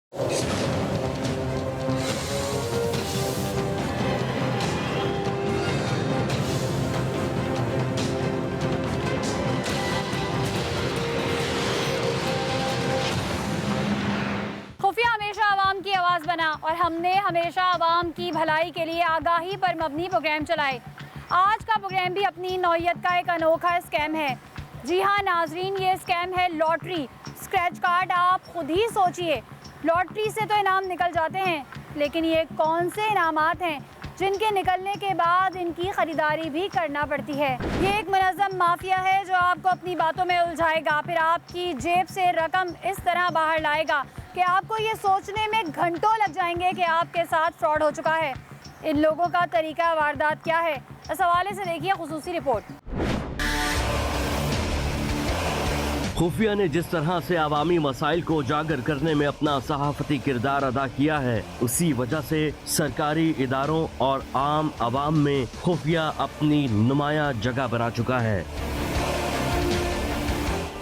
खुफिया हमेशा आवाम की आवाज़ बना और हमने हमेशा आवाम की भलाई के लिए आगाही पर मबनी प्रोग्राम चलाए। आज का प्रोग्राम भी अपनी नौयत का एक अनोखा स्कैम है। जी हाँ नाजरीन, ये स्कैम है लॉटरी स्क्रैच कार्ड। आप खुद ही सोचिए, लॉटरी से तो इनाम निकल जाते हैं, लेकिन ये कौन से इनामात हैं जिनके निकलने के बाद इनकी ख़रीदारी भी करना पड़ती है। ये एक मुनज़्ज़म माफिया है जो आपको अपनी बातों में उलझाएगा, फिर आपकी जेब से रकम इस तरह बाहर लाएगा कि आपको ये सोचने में घंटों लग जाएंगे कि आपके साथ फ्रॉड हो चुका है। इन लोगों का तरीका वारदात क्या है, इस हवाले से देखिए खुसूसी रिपोर्ट। खुफिया ने जिस तरह से अवामी मसाइल को उजागर करने में अपना सहाफती किरदार अदा किया है, उसी वजह से सरकारी इदारों और आम अवाम में खुफिया अपनी नुमाया जगह बना चुका है।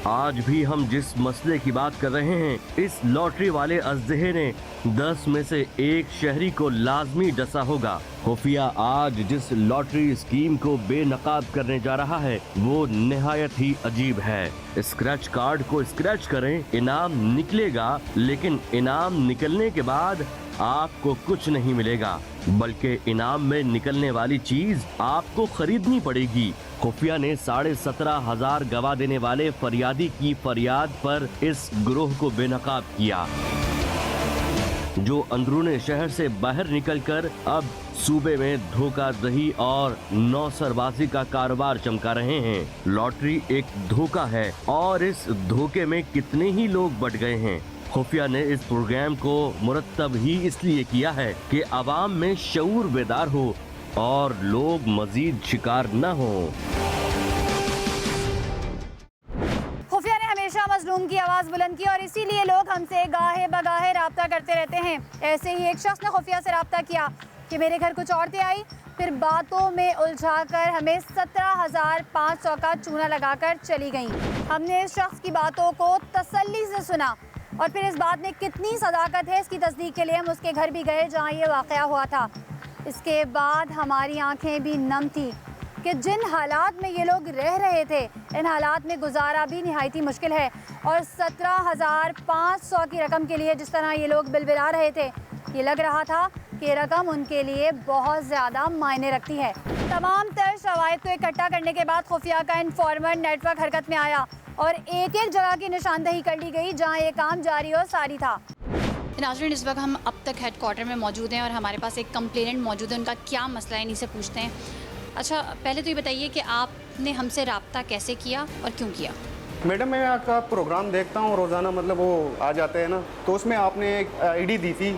आज भी हम जिस मसले की बात कर रहे हैं, इस लॉटरी वाले अजदहे ने 10 में से 1 शहरी को लाजमी डसा होगा। खुफिया आज जिस लॉटरी स्कीम को बेनकाब करने जा रहा है वो निहायत ही अजीब है। स्क्रैच कार्ड को स्क्रैच करें, इनाम निकलेगा, लेकिन इनाम निकलने के बाद आपको कुछ नहीं मिलेगा, बल्कि इनाम में निकलने वाली चीज आपको खरीदनी पड़ेगी। खुफिया ने 17,500 गवा देने वाले फरियादी की फरियाद पर इस गिरोह को बेनकाब किया, जो अंदरूने शहर से बाहर निकलकर अब सूबे में धोखाधड़ी और नौसरबाजी का कारोबार चमका रहे हैं। लॉटरी एक धोखा है और इस धोखे में कितने ही लोग बट गए हैं। खुफिया ने इस प्रोग्राम को मुरतब ही इसलिए किया है कि अवाम में शऊर बेदार हो और लोग मजीद शिकार न हो। खुफिया ने हमेशा मजलूम की आवाज़ बुलंद की और इसीलिए लोग हमसे गाहे बगाहे राब्ता करते रहते हैं। ऐसे ही एक शख्स ने खुफिया से राब्ता किया कि मेरे घर कुछ औरतें आई, फिर बातों में उलझाकर हमें 17,500 का चूना लगाकर चली गईं। हमने इस शख्स की बातों को तसल्ली से सुना और फिर इस बात में कितनी सदाकत है इसकी तस्दीक के लिए हम उसके घर भी गए जहाँ ये वाक़या हुआ था। इसके बाद हमारी आंखें भी नम थी कि जिन हालात में ये लोग रह रहे थे, इन हालात में गुजारा भी निहायती मुश्किल है। और 17,500 की रकम के लिए जिस तरह ये लोग बिलबिला रहे थे, ये लग रहा था कि रकम उनके लिए बहुत ज़्यादा मायने रखती है। तमाम तर शवाहिद को इकट्ठा करने के बाद खुफिया का इन्फॉर्मर नेटवर्क हरकत में आया और एक एक जगह की निशानदही कर ली गई जहाँ ये काम जारी और सारी था। नाज़रीन, इस वक्त हम अब तक हेडक्वार्टर में मौजूद हैं और हमारे पास एक कंप्लेनेंट मौजूद है। उनका क्या मसला है, इन्हीं से पूछते हैं। अच्छा, पहले तो ये बताइए कि आपने हमसे रब्ता कैसे किया और क्यों किया? मैडम, मैं आपका प्रोग्राम देखता हूँ रोज़ाना, मतलब वो आ जाते हैं ना, तो उसमें आपने एक आईडी दी थी,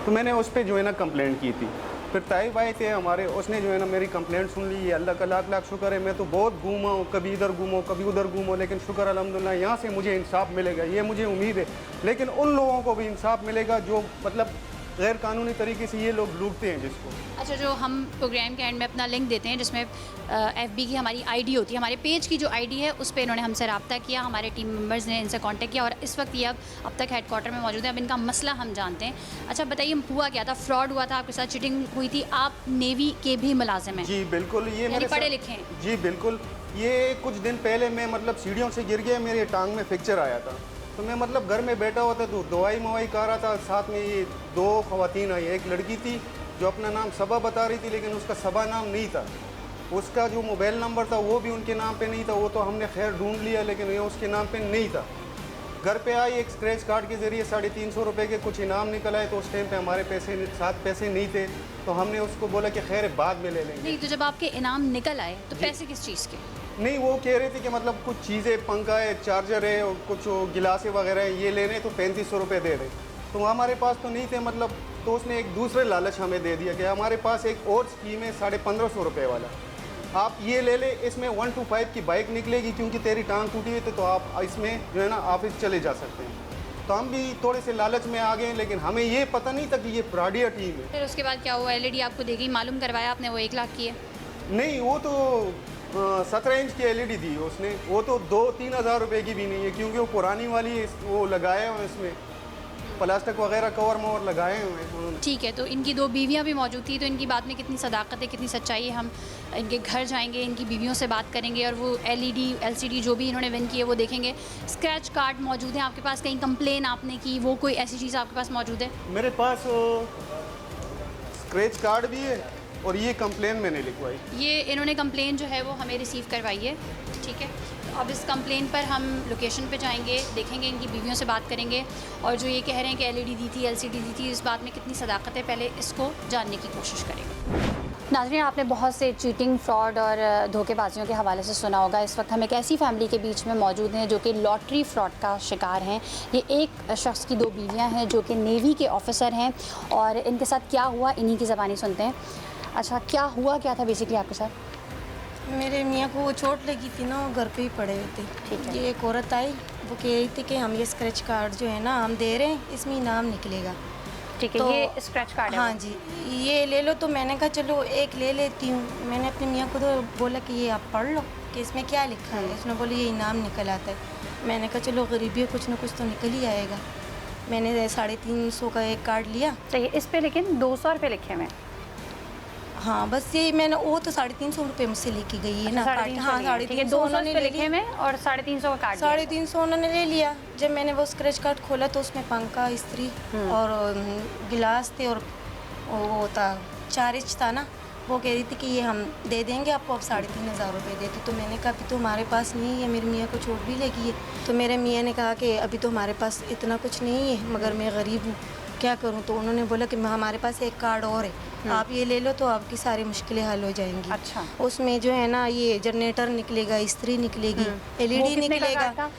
तो मैंने उस पर जो है ना कंप्लेंट की थी। फिर ताइब आए थे हमारे, उसने जो है ना मेरी कंप्लेंट सुन ली। ये अल्लाह का लाख लाख शुक्र है, मैं तो बहुत घूमा हूँ, कभी इधर घूमो कभी उधर घूमो, लेकिन शुक्र अल्हम्दुलिल्लाह यहाँ से मुझे इंसाफ मिलेगा, ये मुझे उम्मीद है। लेकिन उन लोगों को भी इंसाफ मिलेगा जो मतलब गैर कानूनी तरीके से ये लोग लूटते हैं जिसको। अच्छा, जो हम प्रोग्राम के एंड में अपना लिंक देते हैं जिसमें FB की हमारी आईडी होती है, हमारे पेज की जो आईडी है उस पर इन्होंने हमसे रब्ता किया, हमारे टीम मेंबर्स ने इनसे कांटेक्ट किया और इस वक्त ये अब तक हेडक्वार्टर में मौजूद है। अब इनका मसला हम जानते हैं। अच्छा बताइए, हुआ क्या था? फ्रॉड हुआ था, आपके साथ चीटिंग हुई थी? आप नेवी के भी मुलाजिम हैं? जी बिल्कुल, ये मेरे पढ़े लिखे हैं? जी बिल्कुल। ये कुछ दिन पहले मैं मतलब सीढ़ियों से गिर गया, मेरे टांग में फ्रैक्चर आया था, तो मैं मतलब घर में बैठा हुआ था, तो दवाई मवाई कर रहा था। साथ में ये 2 ख़वातीन आई, एक लड़की थी जो अपना नाम सबा बता रही थी, लेकिन उसका सबा नाम नहीं था। उसका जो मोबाइल नंबर था वो भी उनके नाम पे नहीं था, वो तो हमने खैर ढूंढ लिया, लेकिन ये उसके नाम पे नहीं था। घर पे आई, एक स्क्रैच कार्ड के ज़रिए 350 रुपये के कुछ इनाम निकल आए, तो उस टाइम पे हमारे साथ पैसे नहीं थे, तो हमने उसको बोला कि खैर बाद में ले लेंगे। नहीं, तो जब आपके इनाम निकल आए तो पैसे किस चीज़ के? नहीं, वो कह रहे थे कि मतलब कुछ चीज़ें, पंखा है, चार्जर है और कुछ गिलासे वगैरह है, ये लेने, तो 3500 रुपये दे रहे, तो हमारे पास तो नहीं थे मतलब। तो उसने एक दूसरे लालच हमें दे दिया कि हमारे पास एक और स्कीम है 1550 रुपये वाला, आप ये ले ले, इसमें 125 की बाइक निकलेगी, क्योंकि तेरी टांग टूटी हुई थी, तो आप इसमें जो है ना ऑफिस चले जा सकते हैं। तो हम भी थोड़े से लालच में आ गए, लेकिन हमें ये पता नहीं था कि ये फ्रॉडिया टीम है। फिर उसके बाद क्या हुआ? LED आपको देगी, मालूम करवाया आपने, वो 1 लाख की है? नहीं, वो तो 17 इंच की LED दी उसने, वो तो 2-3 हज़ार रुपये की भी नहीं है, क्योंकि वो पुरानी वाली वो लगाया है इसमें। प्लास्टिक वगैरह कवर मवर लगाए हुए हैं उन्होंने। ठीक है, तो इनकी 2 बीवियाँ भी मौजूद थी, तो इनकी बात में कितनी सदाकत है, कितनी सच्चाई है। हम इनके घर जाएंगे, इनकी बीवियों से बात करेंगे और वो LED LCD जो भी इन्होंने विन की है वो देखेंगे। स्क्रैच कार्ड मौजूद है आपके पास, कहीं कंप्लेन आपने की, वो कोई ऐसी चीज़ आपके पास मौजूद है? मेरे पास स्क्रैच कार्ड भी है और ये कंप्लेन मैंने लिखवाई। ये इन्होंने कंप्लेन जो है वो हमें रिसीव करवाई है, ठीक है। तो अब इस कंप्लेन पर हम लोकेशन पे जाएंगे, देखेंगे, इनकी बीवियों से बात करेंगे और जो ये कह रहे हैं कि LED दी थी, LCD दी थी, इस बात में कितनी सदाकत है, पहले इसको जानने की कोशिश करेंगे। नाज़रीन, आपने बहुत से चीटिंग, फ्रॉड और धोखेबाजियों के हवाले से सुना होगा। इस वक्त हम एक ऐसी फैमिली के बीच में मौजूद हैं जो कि लॉटरी फ्रॉड का शिकार हैं। ये एक शख्स की 2 बीवियाँ हैं जो कि नेवी के ऑफिसर हैं और इनके साथ क्या हुआ इन्हीं की ज़बानी सुनते हैं। अच्छा, क्या हुआ, क्या था बेसिकली आपके साथ? मेरे मियाँ को वो चोट लगी थी ना, वो घर पे ही पड़े हुए थे। ठीक है। ये एक औरत आई, वो कह रही थी कि हम ये स्क्रैच कार्ड जो है ना हम दे रहे हैं, इसमें नाम निकलेगा। ठीक है, तो ये स्क्रैच कार्ड है? हाँ जी, ये ले लो। तो मैंने कहा चलो एक ले लेती हूँ। मैंने अपने मियाँ को तो बोला कि ये आप पढ़ लो कि इसमें क्या लिखा है। उसने बोली ये इनाम निकल आता है। मैंने कहा चलो गरीबी कुछ ना कुछ तो निकल ही आएगा। मैंने 350 का एक कार्ड लिया। तो ये इस पे लेकिन 200 रुपये लिखे हुए हैं। हाँ, बस ये मैंने वो तो 350 रुपये मुझसे लेके गई है ना कार्ड। हाँ, 350 उन्होंने लिखे में और 350 का कार्ड 350 उन्होंने ले लिया। जब मैंने वो स्क्रैच कार्ड खोला तो उसमें पंखा, इस्त्री और गिलास थे और वो था 4 इंच था ना। वो कह रही थी कि ये हम दे देंगे आपको, अब 3500 रुपये देते। तो मैंने कहा अभी तो हमारे पास नहीं है, मेरे मियाँ को चोट भी लगी है। तो मेरे मियाँ ने कहा कि अभी तो हमारे पास इतना कुछ नहीं है, मगर मैं गरीब हूँ, क्या करूँ। तो उन्होंने बोला कि हमारे पास एक कार्ड और है, आप ये ले लो तो आपकी सारी मुश्किलें हल हो जाएंगी। अच्छा। उसमें जो है ना ये जनरेटर निकलेगा, इस्त्री निकलेगी, वो LED कितने का निकलेगा। कार्ड था?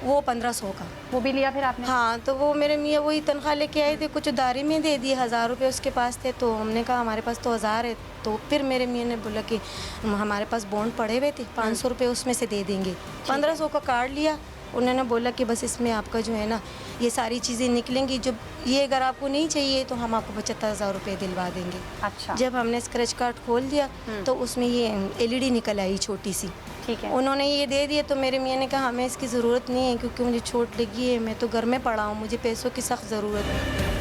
वो 1500 का। वो भी लिया फिर आपने? हाँ, तो वो मेरे मियाँ वही तनख्वाह लेके आए थे, कुछ उधारी में दे दिए, 1000 रुपये उसके पास थे। तो हमने कहा हमारे पास तो 1000 है। तो फिर मेरे मियाँ ने बोला कि हमारे पास बॉन्ड पड़े हुए थे, 500 रुपये उसमें से दे देंगे। 1500 का कार्ड लिया। उन्होंने बोला कि बस इसमें आपका जो है ना ये सारी चीज़ें निकलेंगी, जब ये अगर आपको नहीं चाहिए तो हम आपको 75,000 रुपये दिलवा देंगे। अच्छा। जब हमने स्क्रैच कार्ड खोल दिया तो उसमें ये LED निकल आई छोटी सी। ठीक है। उन्होंने ये दे दिए। तो मेरे मियाँ ने कहा हमें इसकी ज़रूरत नहीं है क्योंकि मुझे चोट लगी है, मैं तो घर में पड़ा हूँ, मुझे पैसों की सख्त ज़रूरत है।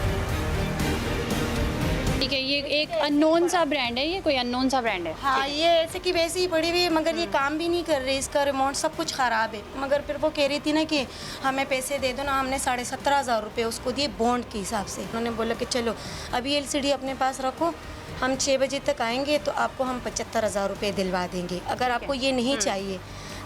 ठीक है, ये एक अननोन सा ब्रांड है, ये कोई अननोन सा ब्रांड है? हाँ, ये ऐसे की वैसे ही पड़ी हुई है, मगर ये काम भी नहीं कर रही, इसका रिमोट सब कुछ ख़राब है। मगर फिर वो कह रही थी ना कि हमें पैसे दे दो ना। हमने 17,500 रुपये उसको दिए बॉन्ड के हिसाब से। उन्होंने बोला कि चलो अभी LCD अपने पास रखो, हम 6 बजे तक आएंगे तो आपको हम 75,000 रुपये दिलवा देंगे अगर आपको ये नहीं चाहिए।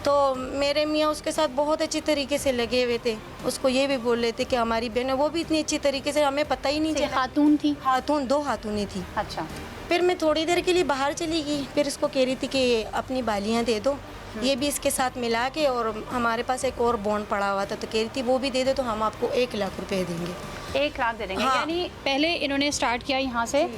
तो मेरे मियाँ उसके साथ बहुत अच्छी तरीके से लगे हुए थे। उसको ये भी बोल रहे थे कि हमारी बहन है, वो भी इतनी अच्छी तरीके से, हमें पता ही नहीं चला। खातून थी? खातून, 2 खातूनें थी। अच्छा। फिर मैं थोड़ी देर के लिए बाहर चली गई। फिर इसको कह रही थी कि अपनी बालियाँ दे दो, ये भी इसके साथ मिला के, और हमारे पास एक और बॉन्ड पड़ा हुआ था तो कह रही थी वो भी दे दो तो हम आपको 1 लाख रुपए देंगे। 1 लाख दे देंगे? हाँ। यानी पहले इन्होंने स्टार्ट किया यहाँ से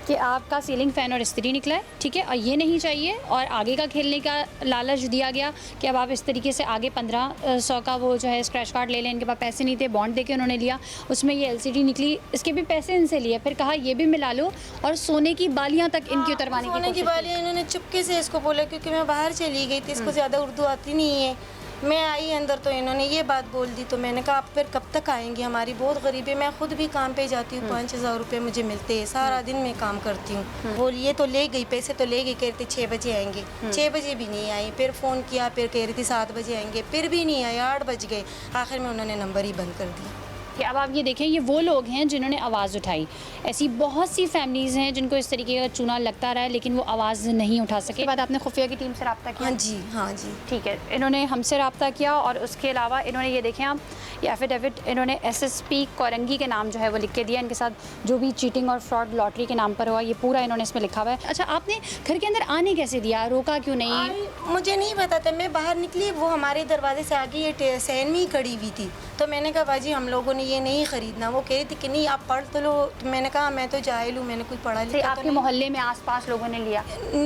कि आपका सीलिंग फ़ैन और इस्त्री निकला है, ठीक है, और ये नहीं चाहिए, और आगे का खेलने का लालच दिया गया कि अब आप इस तरीके से आगे 1500 का वो जो है स्क्रैच कार्ड ले लें। इनके पास पैसे नहीं थे, बॉन्ड देके उन्होंने लिया, उसमें ये LCD निकली, इसके भी पैसे इनसे लिए। फिर कहा ये भी मिला लो, और सोने की बालियाँ तक इनकी उतरवाने की सोने की कोशिश बालियाँ इन्होंने चुपके से इसको बोला, क्योंकि मैं बाहर चली गई थी, इसको ज़्यादा उर्दू आती नहीं है। मैं आई अंदर तो इन्होंने ये बात बोल दी। तो मैंने कहा आप फिर कब तक आएंगी, हमारी बहुत गरीबी है, मैं खुद भी काम पे जाती हूँ, 5,000 रुपये मुझे मिलते हैं, सारा दिन मैं काम करती हूँ। बोल ये तो ले गई, पैसे तो ले गई, कह रही थी 6 बजे आएंगे, 6 बजे भी नहीं आई। फिर फ़ोन किया, फिर कह रही थी 7 बजे आएंगे, फिर भी नहीं आए, 8 बज गए। आखिर में उन्होंने नंबर ही बंद कर दिया। कि अब आप ये देखें, ये वो लोग हैं जिन्होंने आवाज़ उठाई। ऐसी बहुत सी फैमिलीज़ हैं जिनको इस तरीके का चूना लगता रहा है लेकिन वो आवाज़ नहीं उठा सके। बाद आपने खुफिया की टीम से रब्ता किया? हाँ जी, हाँ जी। ठीक है, इन्होंने हमसे रब्ता किया, और उसके अलावा इन्होंने ये देखें आप, ये एफिडेविट इन्होंने SSP कोरंगी के नाम जो है वो लिख के दिया। इनके साथ जो भी चीटिंग और फ्रॉड लॉटरी के नाम पर हुआ, ये पूरा इन्होंने इसमें लिखा हुआ है। अच्छा, आपने घर के अंदर आने कैसे दिया, रोका क्यों नहीं? मुझे नहीं पता था, मैं बाहर निकली, वो हमारे दरवाजे से आगे ये सैन में ही खड़ी हुई थी। तो मैंने कहा बाजी हम लोगों ने ये नहीं ख़रीदना। वो कह रही थी कि नहीं आप पढ़ तो लो। तो मैंने कहा मैं तो जाहिल हूँ, मैंने कुछ पढ़ा लिखा तो आपके मोहल्ले में आसपास लोगों ने लिया?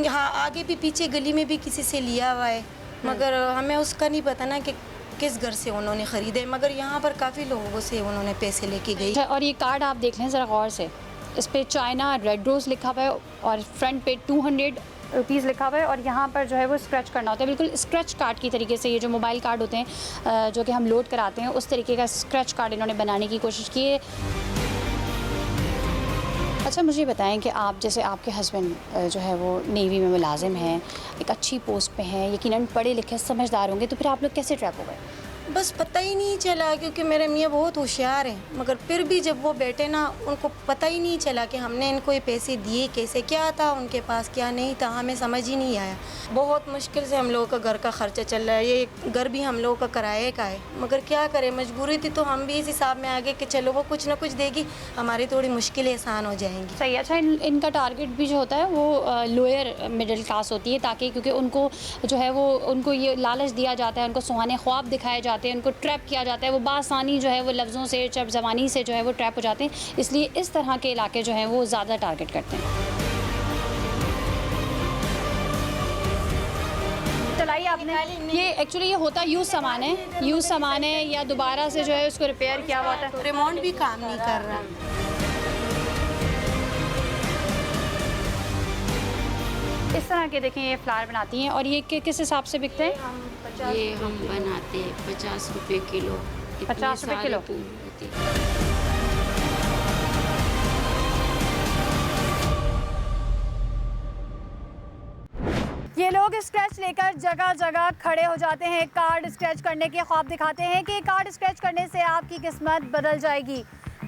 हाँ, आगे भी पीछे गली में भी किसी से लिया हुआ है, मगर हमें उसका नहीं पता ना कि किस घर से उन्होंने ख़रीदे। मगर यहाँ पर काफ़ी लोगों से उन्होंने पैसे लेके गई। और ये कार्ड आप देख लें ज़रा गौर से, इस पर चाइना रेड रोज़ लिखा हुआ है और फ्रंट पे 200 रुपीज़ लिखा हुआ है और यहाँ पर जो है वो स्क्रैच करना होता है, बिल्कुल स्क्रैच कार्ड की तरीके से। ये जो मोबाइल कार्ड होते हैं जो कि हम लोड कराते हैं, उस तरीके का स्क्रैच कार्ड इन्होंने बनाने की कोशिश की है। अच्छा मुझे बताएं कि आप जैसे आपके हस्बैंड जो है वो नेवी में मुलाजिम हैं, एक अच्छी पोस्ट पे हैं, यकीनन पढ़े लिखे समझदार होंगे, तो फिर आप लोग कैसे ट्रैप हो गए? बस पता ही नहीं चला, क्योंकि मेरे मियाँ बहुत होशियार हैं, मगर फिर भी जब वो बैठे ना, उनको पता ही नहीं चला कि हमने इनको ये पैसे दिए कैसे, क्या था उनके पास क्या नहीं था, हमें समझ ही नहीं आया। बहुत मुश्किल से हम लोगों का घर का खर्चा चल रहा है, ये घर भी हम लोगों का किराए का है, मगर क्या करें, मजबूरी थी तो हम भी इस हिसाब में आ गए कि चलो वो कुछ ना कुछ देगी, हमारी थोड़ी मुश्किलें आसान हो जाएंगी। सही। अच्छा इनका टारगेट भी जो होता है वो लोअर मिडिल क्लास होती है, ताकि क्योंकि उनको जो है वो उनको ये लालच दिया जाता है, उनको सुहाने ख्वाब दिखाए जाते हैं, उनको ट्रैप किया जाता है, वो बासानी जो है वो लफ्ज़ों से चप ज़बानी से जो है वो ट्रैप हो जाते हैं, इसलिए इस तरह के इलाके जो हैं वो ज़्यादा टारगेट करते हैं। चलाइए आपने, ये एक्चुअली ये होता यूज़ सामान है या दोबारा से जो है उसको रिपेयर किया हुआ था, रिमोट भी काम नहीं कर रहा। इस तरह के देखें ये फ्लावर बनाती हैं। और ये किस हिसाब से बिकते हैं? ये हम बनाते हैं 50 रुपए किलो। 50 रुपए किलो। ये लोग स्क्रैच लेकर जगह जगह खड़े हो जाते हैं, कार्ड स्क्रैच करने के ख्वाब दिखाते हैं कि कार्ड स्क्रैच करने से आपकी किस्मत बदल जाएगी।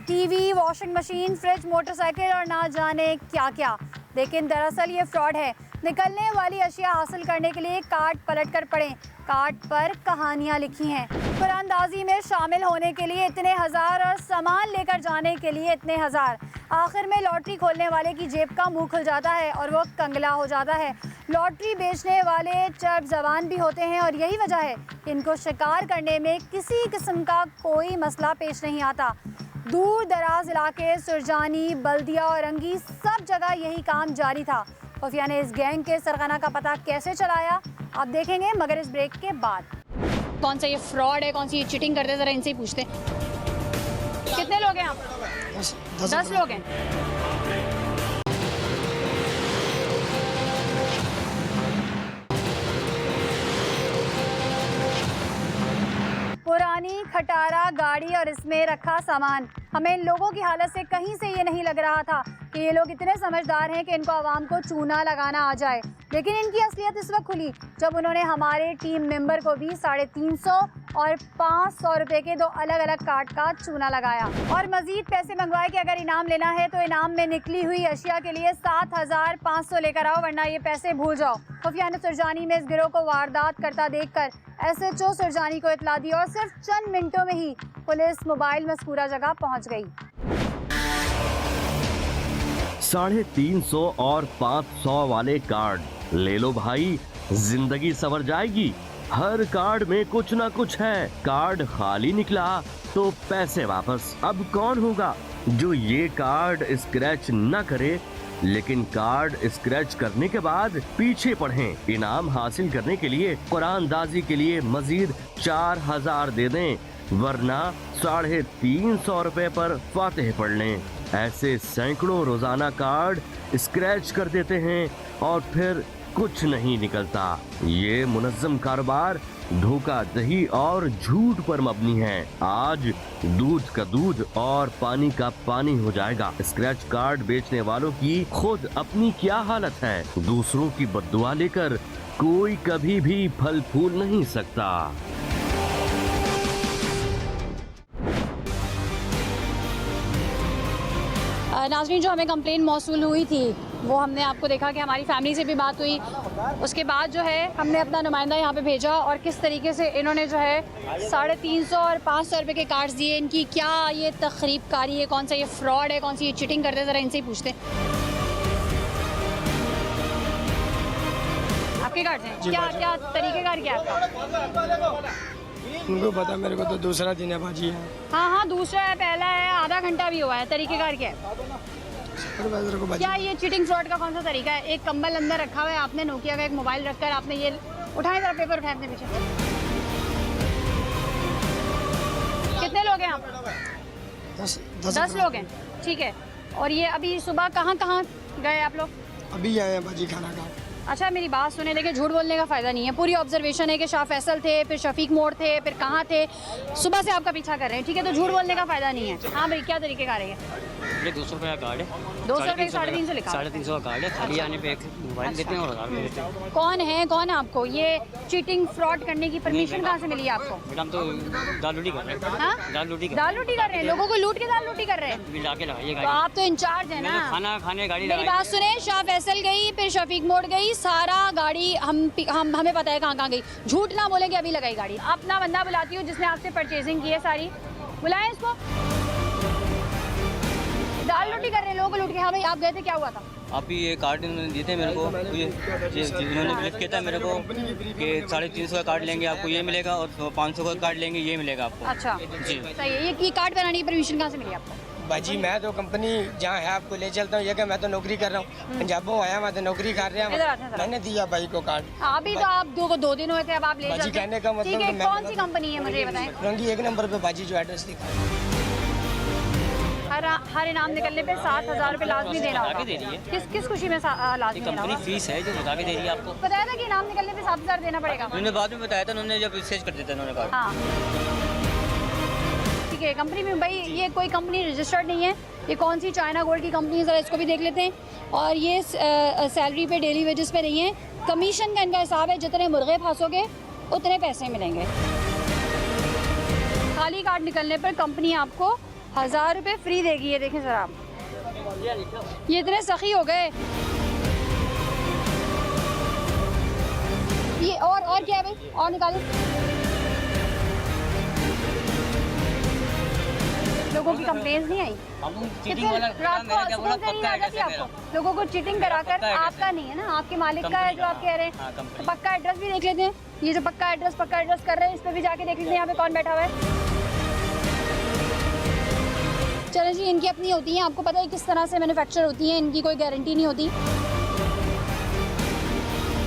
TV, washing machine, fridge, motorcycle और ना जाने क्या क्या। लेकिन दरअसल ये फ्रॉड है। निकलने वाली अशिया हासिल करने के लिए कार्ड पलट कर पढ़ें। कार्ड पर कहानियाँ लिखी हैं। कुरानदाजी में शामिल होने के लिए इतने हज़ार और सामान लेकर जाने के लिए इतने हज़ार। आखिर में लॉटरी खोलने वाले की जेब का मुंह खुल जाता है और वो कंगला हो जाता है। लॉटरी बेचने वाले चर्ब ज़बान भी होते हैं और यही वजह है कि इनको शिकार करने में किसी किस्म का कोई मसला पेश नहीं आता। दूर दराज इलाके, सुरजानी, बल्दिया और रंगी, सब जगह यही काम जारी था। खुफिया ने इस गैंग के सरगना का पता कैसे चलाया, आप देखेंगे मगर इस ब्रेक के बाद। कौन सा ये फ्रॉड है, कौन सी ये चीटिंग करते हैं, ज़रा इनसे ही पूछते हैं। कितने लोग हैं आप? 10 लोग हैं। पुरानी खटारा गाड़ी और इसमें रखा सामान। हमें इन लोगों की हालत से कहीं से ये नहीं लग रहा था कि ये लोग इतने समझदार हैं कि इनको आवाम को चूना लगाना आ जाए। लेकिन इनकी असलियत इस वक्त खुली जब उन्होंने हमारे टीम मेंबर को भी 350 और 500 रुपए के 2 अलग अलग कार्ड का चूना लगाया और मजीद पैसे मंगवाए कि अगर इनाम लेना है तो इनाम में निकली हुई अशिया के लिए 7500 लेकर आओ, वरना ये पैसे भूल जाओ। खुफिया ने सुरजानी में इस गिरोह को वारदात करता देखकर SHO सुरजानी को इतला दी और सिर्फ चंद मिनटों में ही पुलिस मोबाइल मज़कूरा जगह पहुंच गई। 350 और 500 वाले कार्ड ले लो भाई, जिंदगी संवर जाएगी। हर कार्ड में कुछ ना कुछ है। कार्ड खाली निकला तो पैसे वापस। अब कौन होगा जो ये कार्ड स्क्रैच न करे, लेकिन कार्ड स्क्रैच करने के बाद पीछे पढ़ें। इनाम हासिल करने के लिए कुरानदाजी के लिए मजीद 4000 दे दें, वरना 350 रुपए पर फातिह पढ़ लें। ऐसे सैकड़ों रोजाना कार्ड स्क्रैच कर देते हैं और फिर कुछ नहीं निकलता। ये मुनज़्ज़म कारोबार धोखाधड़ी और झूठ पर मबनी है। आज दूध का दूध और पानी का पानी हो जाएगा। स्क्रैच कार्ड बेचने वालों की खुद अपनी क्या हालत है। दूसरों की बद्दुआ लेकर कोई कभी भी फल फूल नहीं सकता। नाज़रीन, जो हमें कंप्लेन मौसूल हुई थी वो हमने आपको देखा कि हमारी फैमिली से भी बात हुई। उसके बाद जो है हमने अपना नुमाइंदा यहाँ पे भेजा और किस तरीके से इन्होंने जो है 350 और 500 रुपए के कार्ड्स दिए। इनकी क्या ये तखरीबकारी है, कौन सा ये फ्रॉड है, कौन सी ये चीटिंग करते हैं, ज़रा इनसे ही पूछते हैं। आपके कार्ड्स हैं? क्या क्या तरीक़ेकार क्या है आपका? उनको पता, मेरे को तो दूसरा दिन है बाजी है। हाँ, दूसरा है, पहला है, आधा घंटा भी हुआ है। तरीक़ेकार क्या है? क्या ये चीटिंग फ्रॉड का कौन सा तरीका है? एक कंबल अंदर रखा हुआ है, आपने नोकिया का एक मोबाइल रखकर आपने ये उठाएं, जरा पेपर उठाएं अपने पीछे। कितने लोग हैं आप? 10 लोग हैं, ठीक है। और ये अभी सुबह कहाँ गए आप लोग? अभी आए हैं बाजी खाना खा। अच्छा मेरी बात सुने, देखिए झूठ बोलने का फ़ायदा नहीं है। पूरी ऑब्जर्वेशन है कि शाह फैसल थे, फिर शफीक मोड़ थे, फिर कहाँ थे, सुबह से आपका पीछा कर रहे हैं, ठीक है? तो झूठ बोलने का फ़ायदा नहीं है। हाँ भाई, क्या तरीके का रही है? ये 200 रुपये का कार्ड है, 200 रुपये 350 लिखा, 350 का कार्ड है। खाली आने पे एक मोबाइल देते हैं और 1000 रुपये देते हैं। कौन है आपको ये चीटिंग फ्रॉड करने की परमिशन कहाँ से मिली है आपको? बेटा हम तो दाल रोटी कर रहे हैं। हाँ? दाल रोटी कर दाल रोटी कर रहे हैं, लोगों को लूट के दाल रोटी कर रहे हैं। मिला के लगाइए तो गाड़ी। आप तो इंचार्ज है ना। मैंने खाना खाने गाड़ी मेरी लगाई। बात सुने, शाह फैसल गई, फिर शफीक मोड़ गई, सारा गाड़ी हम हमें पता है कहाँ गई। झूठ ना बोले कि अभी लगाई गाड़ी। अपना बंदा बुलाती हूँ जिसने आपसे परचेजिंग की है सारी, बुलाएं इसको। दाल रोटी कर रहे हैं, लोगों को लूट के। हाँ भाई, आप गए थे, क्या हुआ था? आप ही ये कार्ड इन्होंने दिए थे मेरे को, इन्होंने ब्रीफ किया था मेरे को कि 350 का कार्ड लेंगे आपको ये मिलेगा और 500 का कार्ड लेंगे ये मिलेगा आपको। अच्छा जी सही है। ये कार्ड बनाने की परमिशन कहाँ से मिली आपको? बाजी मैं तो कंपनी जहाँ है आपको ले चलता हूँ, ये क्या मैं तो नौकरी कर रहा हूँ, पंजाबों आया मैं तो नौकरी कर रहा इधर आते हैं हूँ, जरा। मैंने दिया भाई को कार्ड। अभी तो आप दो दिन हुए थे, अब आप ले बाजी चलते हैं। कहने का मतलब ठीक है, तो मैं कौन सी कंपनी है मुझे ये बताएं? रंगी 1 नंबर पे बाजी जो एड्रेस लिखा है। हर इनाम निकलने पे 7000 रुपये लाजमी देना बता होगा। के दे रही है। किस खुशी में लाजमी देना कंपनी होगा? फीस है जो बता के दे रही है आपको। बताया था कि इनाम निकलने पे 7000 देना पड़ेगा। उन्होंने बाद में बताया था, उन्होंने जब रिसेज कर दिया था उन्होंने कार्ड। हाँ ठीक है। कंपनी में भाई ये कोई कंपनी रजिस्टर्ड नहीं है, ये कौन सी चाइना गोल्ड की कंपनी है, ज़रा इसको भी देख लेते हैं। और ये सैलरी पे, डेली वेजेस पे नहीं है, कमीशन का इनका हिसाब है। जितने मुर्गे फांसोगे उतने पैसे मिलेंगे। खाली कार्ड निकलने पर कंपनी आपको 1000 रुपये फ्री देगी। ये देखें ज़रा, ये इतने सखी हो गए। ये और क्या है भाई, और निकालो। लोगों की कंप्लेंट्स नहीं आई? चीटिंग वाला रात को सुकून से नहीं आ जाती आपको? लोगों को चीटिंग कराकर, आपका नहीं है ना, आपके मालिक का है जो आप कह रहे हैं। तो पक्का एड्रेस भी देख लेते हैं। ये जो पक्का एड्रेस कर रहे हैं, इस पर भी जाके देख लेते हैं यहाँ पे कौन बैठा हुआ है। चलो जी, इनकी अपनी होती हैं, आपको पता है किस तरह से मैन्युफैक्चर होती हैं, इनकी कोई गारंटी नहीं होती।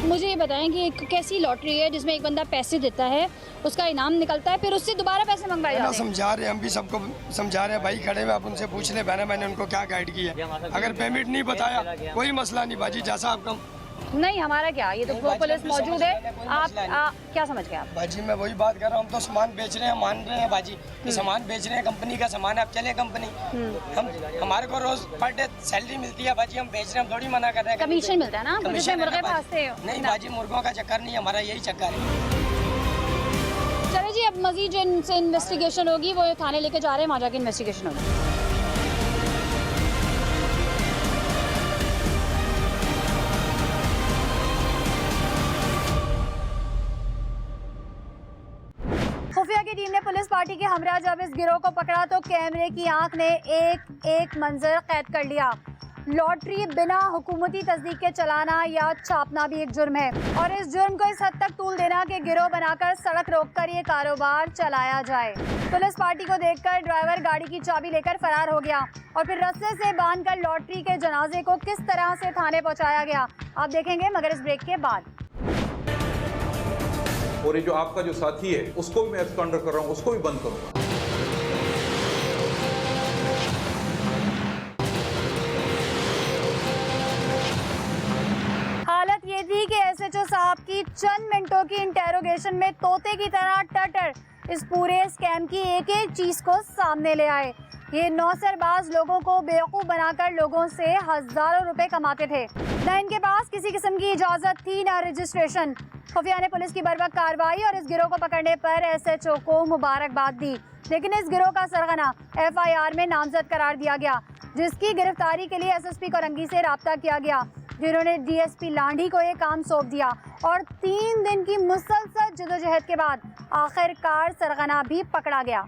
मुझे ये बताएं कि एक कैसी लॉटरी है जिसमें एक बंदा पैसे देता है, उसका इनाम निकलता है, फिर उससे दोबारा पैसे मंगवाए जाते हैं? समझा रहे हैं, हम भी सबको समझा रहे हैं भाई, खड़े में आप उनसे पूछ ले बहना, मैंने उनको क्या गाइड किया है। अगर पेमेंट नहीं बताया कोई मसला नहीं बाजी, जैसा आपका नहीं, हमारा क्या, ये तो पुलिस मौजूद है। आप क्या समझ गए आप? बाजी मैं वही बात कर रहा हूँ, हम तो सामान बेच रहे हैं, मान रहे हैं बाजी कि सामान बेच रहे हैं, कंपनी का सामान है, आप चले कंपनी। हम हमारे को रोज पर डे सैलरी मिलती है बाजी, हम बेच रहे हैं, हम थोड़ी मना कर रहे हैं। कमीशन मिलता है ना, कमीशन मुर्गे फांसते हो? नहीं बाजी, मुर्गों का चक्कर नहीं, हमारा यही चक्कर है। चले जी, अब मजीद जो इनसे इन्वेस्टिगेशन होगी वो थाने लेके जा रहे हैं, वहाँ जाके इन्वेस्टिगेशन होगी। खुफिया की टीम ने पुलिस पार्टी के हमरा जब इस गिरोह को पकड़ा तो कैमरे की आंख ने एक मंजर कैद कर लिया। लॉटरी बिना हुकूमती तस्दीक के चलाना या छापना भी एक जुर्म है, और इस जुर्म को इस हद तक तूल देना कि गिरोह बनाकर सड़क रोककर ये कारोबार चलाया जाए। पुलिस पार्टी को देखकर ड्राइवर गाड़ी की चाबी लेकर फरार हो गया और फिर रस्से से बांधकर लॉटरी के जनाजे को किस तरह से थाने पहुंचाया गया आप देखेंगे, मगर इस ब्रेक के बाद। और ये जो आपका जो साथी है उसको भी मैं एब्सकॉन्डर कर रहा हूँ, उसको भी बंद करूँगा। हालत ये थी कि एसएचओ साहब की चंद मिनटों की इंटेरोगेशन में तोते की तरह टटर इस पूरे स्कैम की एक एक चीज को सामने ले आए। ये नौसरबाज लोगों को बेवकूफ़ बनाकर लोगों से हजारों रुपए कमाते थे। न इनके पास किसी किस्म की इजाज़त थी, न रजिस्ट्रेशन। खुफिया ने पुलिस की बर्वक्त कार्रवाई और इस गिरोह को पकड़ने पर एसएचओ को मुबारकबाद दी, लेकिन इस गिरोह का सरगना एफआईआर में नामजद करार दिया गया, जिसकी गिरफ्तारी के लिए एसएसपी कोरंगी से राब्ता किया गया, जिन्होंने डीएसपी लांढी को ये काम सौंप दिया। और 3 दिन की मुसलसल जदोजहद के बाद आखिरकार सरगना भी पकड़ा गया।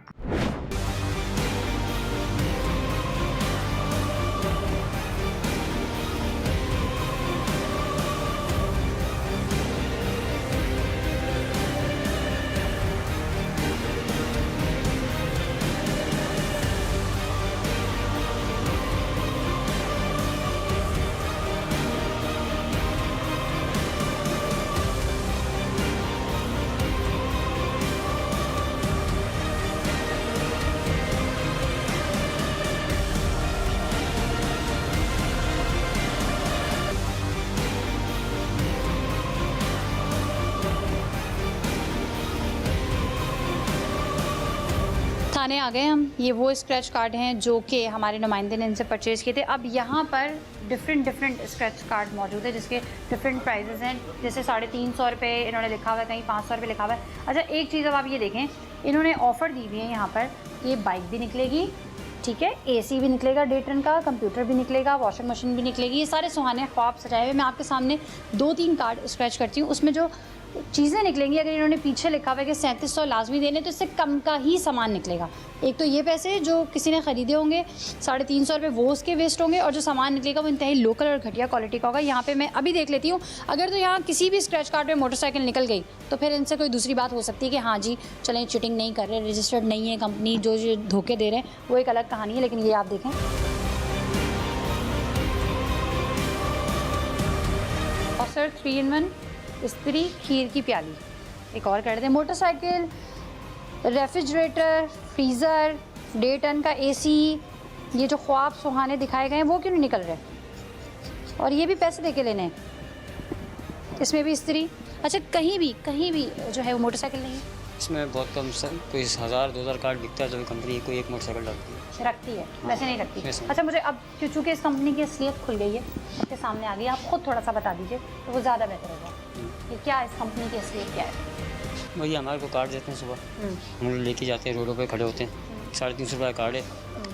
थाने आ गए हम। ये वो स्क्रैच कार्ड हैं जो कि हमारे नुमाइंदे ने इनसे परचेज़ किए थे। अब यहाँ पर डिफरेंट स्क्रैच कार्ड मौजूद है जिसके डिफरेंट प्राइजेज़ हैं। जैसे 350 रुपये इन्होंने लिखा हुआ है, कहीं 500 रुपये लिखा हुआ है। अच्छा, एक चीज़ अब आप ये देखें, इन्होंने ऑफ़र दी हुई है यहाँ पर, ये बाइक भी निकलेगी, ठीक है, AC भी निकलेगा 1.5 टन का, कंप्यूटर भी निकलेगा, वॉशिंग मशीन भी निकलेगी। ये सारे सुहाने ख्वाब सजाए हुए। मैं आपके सामने 2-3 कार्ड स्क्रैच करती हूँ, उसमें जो चीज़ें निकलेंगी, अगर इन्होंने पीछे लिखा हुआ है कि 3700 लाजमी देने, तो इससे कम का ही सामान निकलेगा। एक तो ये पैसे जो किसी ने ख़रीदे होंगे 350 रुपये वो उसके वेस्ट होंगे, और जो सामान निकलेगा वो इंतहाई लोकल और घटिया क्वालिटी का होगा। यहाँ पे मैं अभी देख लेती हूँ, अगर तो यहाँ किसी भी स्क्रैच कार्ड में मोटरसाइकिल निकल गई तो फिर इनसे कोई दूसरी बात हो सकती है कि हाँ जी चलें, चीटिंग नहीं कर रहे, रजिस्टर्ड नहीं है कंपनी, जो धोखे दे रहे हैं, वो एक अलग कहानी है। लेकिन ये आप देखें, और सर 3 in 1 इस्त्री, खीर की प्याली, एक और कर दें, मोटरसाइकिल, रेफ्रिजरेटर, फ्रीज़र, 1.5 टन का AC, ये जो ख्वाब सुहाने दिखाए गए हैं वो क्यों नहीं निकल रहे? और ये भी पैसे दे के लेने हैं, इसमें भी इस्त्री। अच्छा, कहीं भी जो है वो मोटरसाइकिल नहीं है, इसमें बहुत कम से कोई 1000-2000 कार्ड बिकता है, जो कंपनी कोई एक मोटरसाइकिल रखती है, वैसे नहीं रखती। अच्छा, मुझे अब चूँकि इस कंपनी की असलियत खुल गई है, आपके सामने आ गई, आप खुद थोड़ा सा बता दीजिए तो वो ज़्यादा बेहतर होगा कि क्या इस कंपनी की असलियत क्या है। वही हमारे को कार्ड देते हैं, सुबह हम लोग लेके जाते हैं, रोडों पे खड़े होते हैं, 350 रुपये का कार्ड है,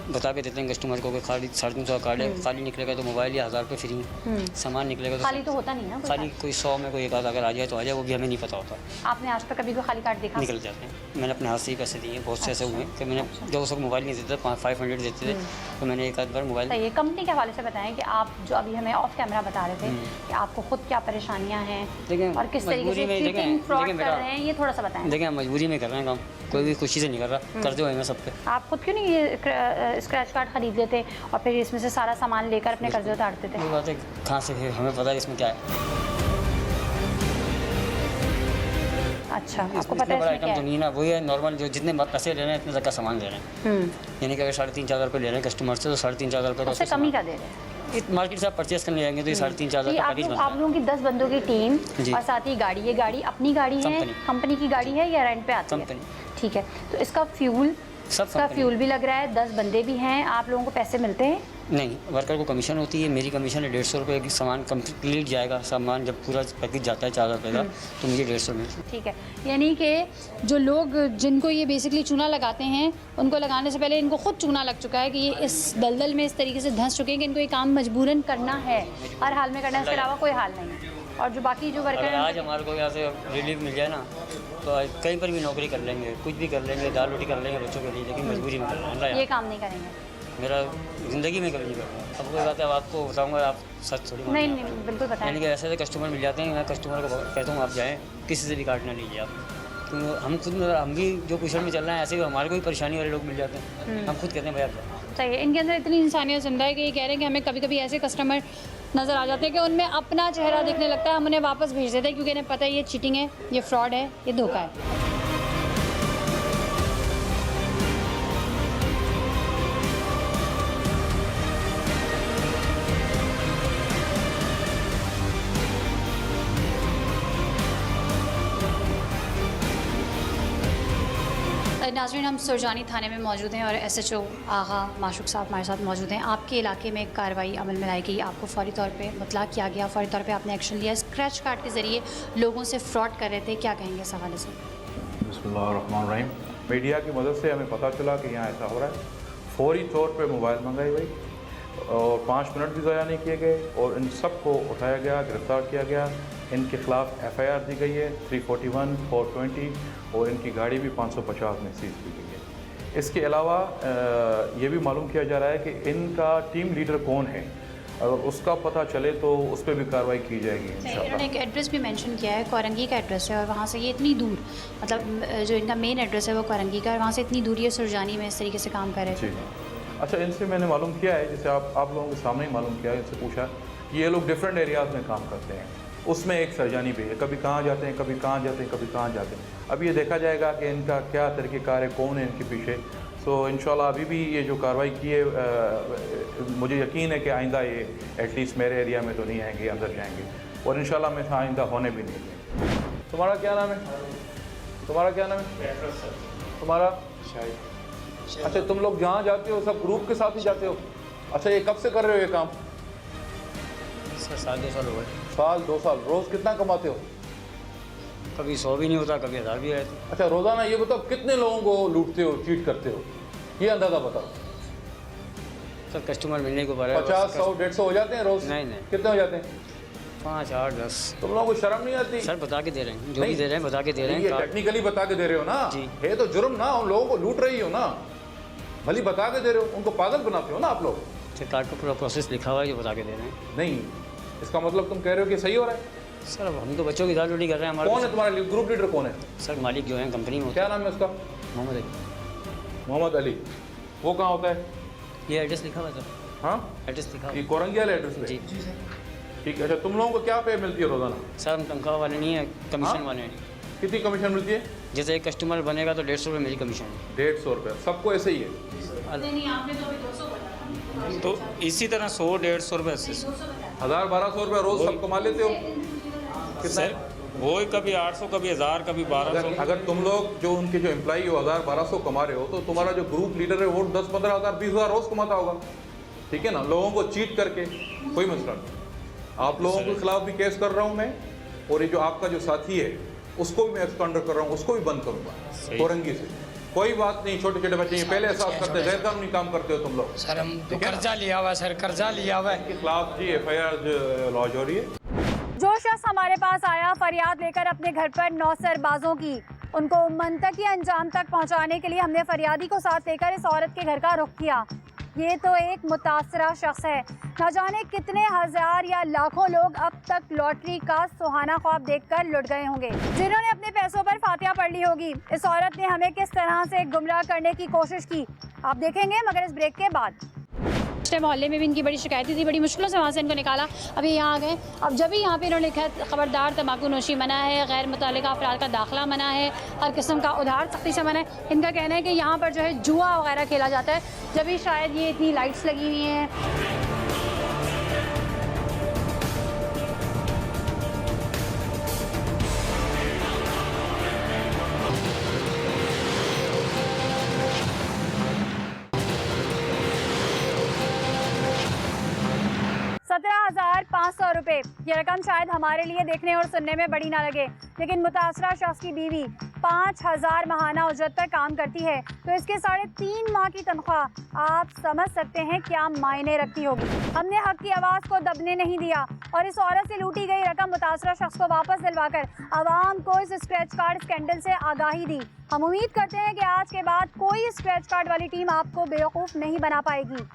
बता के देते हैं कस्टमर को कि खाली 350 का कार्ड है, खाली निकलेगा तो मोबाइल या 1000 रुपये फ्री है, सामान निकलेगा तो खाली तो होता नहीं ना, खाली कोई 100 में कोई एक आध अगर आ जाए तो आ जाए, वो भी हमें नहीं पता होता। आपने आज तक कभी कोई खाली कार्ड देखा? निकल जाते हैं। मैंने अपने हाथ से ही पैसे दिए, बहुत से ऐसे हुए कि मैंने जब उसको मोबाइल नहीं देते 500 देते थे, तो मैंने एक आध बार मोबाइल। ये कंपनी के हवाले से बताएं कि आप जो अभी हमें ऑफ कैमरा बता रहे थे कि आपको खुद क्या परेशानियाँ हैं और किस तरीके से चीटिंग फ्रॉड कर रहे हैं, ये थोड़ा सा बताएं। देखिए, हम मजबूरी में कर रहे हैं काम, कोई भी खुशी से नहीं कर रहा, कर्जे हुए हैं सब पे। आप खुद क्यों नहीं ये स्क्रैच कार्ड खरीद लेते और फिर इसमें से सारा सामान लेकर अपने कर्जे उतारते थे? वो बात है, कहाँ से है हमें पता है इसमें क्या है। अच्छा, आपको पता है इसमें क्या तो नहीं ना, वही है नॉर्मल, जो जितने पैसे ले रहे हैं इतने तक का सामान ले रहे हैं। यानी कि अगर 3,500 रुपये ले रहे हैं कस्टमर से, तो 3,500 रुपये उससे कम ही का दे रहे हैं। मार्केट से आप परचेस करने जाएंगे तो ये 3,500 आप लोगों की 10 बंदों की टीम और साथ ही गाड़ी, ये गाड़ी अपनी गाड़ी है, कंपनी की गाड़ी है या रेंट पे आती है? ठीक है, तो इसका फ्यूल भी लग रहा है, 10 बंदे भी हैं, आप लोगों को पैसे मिलते हैं? नहीं, वर्कर को कमीशन होती है, मेरी कमीशन है 150 रुपये की। सामान कंप्लीट जाएगा, सामान जब पूरा पैकेज जाता है 4000 रुपये का, तो मुझे 150 मिलता है। ठीक है, यानी कि जो लोग जिनको ये बेसिकली चूना लगाते हैं, उनको लगाने से पहले इनको खुद चूना लग चुका है कि ये इस दलदल में इस तरीके से धंस चुके हैं कि इनको ये काम मजबूरन करना है, हर हाल में करना है, इसके अलावा कोई हाल नहीं है। और जो बाकी जो वर्कर हैं, आज हमारे को यहाँ से रिलीफ मिल जाए ना, तो कहीं पर भी नौकरी कर लेंगे, कुछ भी कर लेंगे, दाल रोटी कर लेंगे बच्चों के लिए, लेकिन मजबूरी में करना है, ये काम नहीं करेंगे, मेरा ज़िंदगी में कभी नहीं करूँगा। अब कोई बात है, अब आपको बताऊँगा, आप सच थोड़ी नहीं बिल्कुल बताएं। यानी कि ऐसे कस्टमर मिल जाते हैं, मैं कस्टमर को कहता हूँ आप जाएँ, किसी से भी कार्ड ना लीजिए आप, क्योंकि हम खुद हम भी जो कुशल में चल रहे हैं, ऐसे भी हमारे को भी परेशानी वाले लोग मिल जाते हैं, हम खुद कहते हैं भाई आप जाए। सही है, इनके अंदर इतनी इंसानियत जिंदा है कि ये कह रहे हैं कि हमें कभी कभी ऐसे कस्टमर नज़र आ जाते हैं कि उनमें अपना चेहरा दिखने लगता है, हम उन्हें वापस भेज देते हैं क्योंकि इन्हें पता है ये चीटिंग है, ये फ्रॉड है, ये धोखा है। नाज़रीन, हम सुरजानी थाने में मौजूद हैं और SHO आगा माशूक साहब हमारे साथ मौजूद हैं। आपके इलाके में एक कार्रवाई अमल में लाई गई, आपको फौरी तौर पे मुतला किया गया, फौरी तौर पे आपने एक्शन लिया, स्क्रैच कार्ड के ज़रिए लोगों से फ्रॉड कर रहे थे, क्या कहेंगे इस हवाले से? बिस्मिल्लाहिर्रहमानिर्रहीम। मीडिया की मदद से हमें पता चला कि यहाँ ऐसा हो रहा है, फौरी तौर पर मोबाइल मंगाई गई और 5 मिनट भी ज़ाया नहीं किए गए और इन सब को उठाया गया, गिरफ़्तार किया गया। इनके ख़िलाफ़ FIR दी गई है 341, 420 और इनकी गाड़ी भी 550 में सीज की गई है। इसके अलावा ये भी मालूम किया जा रहा है कि इनका टीम लीडर कौन है, अगर उसका पता चले तो उस पर भी कार्रवाई की जाएगी इंशाअल्लाह। इन्होंने एक एड्रेस भी मेंशन किया है, कोरंगी का एड्रेस है और वहाँ से ये इतनी दूर, मतलब जो इनका मेन एड्रेस है वो कोरंगी का है, वहाँ से इतनी दूर ये सुरजानी में इस तरीके से काम कर रहे थे। अच्छा, इनसे मैंने मालूम किया है, जैसे आप लोगों के सामने ही मालूम किया है, इनसे पूछा, ये लोग डिफरेंट एरियाज़ में काम करते हैं, उसमें एक सरजानी भी है, कभी कहाँ जाते हैं, कभी कहाँ जाते हैं, कभी कहाँ जाते हैं। अब ये देखा जाएगा कि इनका क्या तरीक़ेकार है, कौन है इनके पीछे। सो इंशाल्लाह अभी भी ये जो कार्रवाई की है, मुझे यकीन है कि आइंदा ये एटलीस्ट मेरे एरिया में तो नहीं आएंगे, अंदर जाएंगे और इंशाल्लाह मैं आइंदा होने भी नहीं देंगे। तुम्हारा क्या नाम है? तुम्हारा क्या नाम है? तुम्हारा शाहिद। अच्छा, तुम लोग जहाँ जाते हो सब ग्रुप के साथ ही जाते हो? अच्छा, ये कब से कर रहे हो ये काम? सर 1.5 साल हो गए। साल 2 साल। रोज कितना कमाते हो? कभी 100 भी नहीं होता, कभी 1000 भी रहते। अच्छा, रोजाना ये बताओ कितने लोगों को लूटते हो, चीट करते हो, ये अंदाजा बताओ। सर कस्टमर मिलने को बारे 50, 100, 150 हो जाते हैं रोज? नहीं। कितने हो जाते हैं? 5, 8, 10। तुम लोगों को शर्म नहीं आती? सर बता के दे रहे हैं, जो भी दे रहे हैं बता के दे रहे हैं। ये टेक्निकली बता के दे रहे हो ना जी। ये तो जुर्म ना, उन लोगों को लूट रही हो ना, भली बता के दे रहे हो, उनको पागल बनाते हो ना आप लोग। सर कार्ड का पूरा प्रोसेस लिखा हुआ है जो बता के दे रहे हैं। नहीं, इसका मतलब तुम कह रहे हो कि सही हो रहा है? सर अब हम तो बच्चों की दाल रोटी कर रहे हैं। हमारे कौन है तुम्हारा ग्रुप लीडर? कौन है? सर मालिक जो है कंपनी में। क्या नाम है उसका? मोहम्मद अली। मोहम्मद अली। वो कहाँ होता है? ये एड्रेस लिखा हुआ है सर। हाँ, एड्रेस लिखा हुआ ये कोरंगी वाले एड्रेस पे? जी। ठीक है। अच्छा, तुम लोगों को क्या पे मिलती है रोजाना? सर हम तनख्वाह वाले नहीं है, कमीशन हाँ? वाले हैं। कितनी कमीशन मिलती है? जैसे एक कस्टमर बनेगा तो 150 रुपये मेरी कमीशन है। 150 रुपये सबको ऐसे ही है? तो इसी तरह 100-150 रुपये से 1000-1200 रुपये रोज सब कमा लेते हो? कितना? सर वो कभी 800, कभी 1000, कभी 1200। अगर तुम लोग जो उनके जो एम्प्लॉई हो 1000-1200 कमा रहे हो, तो तुम्हारा जो ग्रुप लीडर है वो 10-15 हज़ार 20 हज़ार रोज कमाता होगा, ठीक है ना? लोगों को चीट करके कोई मसला नहीं। आप लोगों के खिलाफ भी केस कर रहा हूँ मैं, और ये जो आपका जो साथी है उसको भी मैं एक्सपांडर कर रहा हूँ, उसको भी बंद करूँगा कोरंगी से। कोई बात नहीं, छोटे छोटे बच्चे पहले एहसास करते हैं, गैर कानूनी काम करते हो तुम लोग। सर हम तो कर्जा लिया हुआ है सर, कर्जा लिया हुआ है। के खिलाफ जी FIR लॉन्च हो रही है। जो शख्स हमारे पास आया फरियाद लेकर अपने घर पर 9 सरबाजों की, उनको मंतकी अंजाम तक पहुंचाने के लिए हमने फरियादी को साथ लेकर इस औरत के घर का रुख किया। ये तो एक मुतासरा शख्स है। न जाने कितने हजार या लाखों लोग अब तक लॉटरी का सुहाना ख्वाब देखकर लुट गए होंगे, जिन्होंने अपने पैसों पर फातिहा पढ़ ली होगी। इस औरत ने हमें किस तरह से गुमराह करने की कोशिश की, आप देखेंगे मगर इस ब्रेक के बाद। पिछले मोहल्ले में भी इनकी बड़ी शिकायत थी, बड़ी मुश्किलों से वहाँ से इनको निकाला, अभी यहाँ आ गए। अब जब भी यहाँ पे इन्होंने लिखा है खबरदार तम्बाकू नोशी मना है, गैर मुतल्लिका अफराद का दाखिला मना है, हर किस्म का उधार सख्ती से मना है। इनका कहना है कि यहाँ पर जो है जुआ वगैरह खेला जाता है, जब भी शायद ये इतनी लाइट्स लगी हुई हैं। 17,500 रुपये। ये रकम शायद हमारे लिए देखने और सुनने में बड़ी ना लगे, लेकिन मुतासरा शख्स की बीवी 5,000 माहाना उजरत पर काम करती है, तो इसके 3.5 माह की तनख्वाह आप समझ सकते हैं क्या मायने रखती होगी। हमने हक की आवाज़ को दबने नहीं दिया और इस औरत से लूटी गई रकम मुतासरा शख्स को वापस दिलवाकर आवाम को इस स्क्रैच कार्ड स्कैंडल से आगाही दी। हम उम्मीद करते हैं कि आज के बाद कोई स्क्रैच कार्ड वाली टीम आपको बेवकूफ़ नहीं बना पाएगी।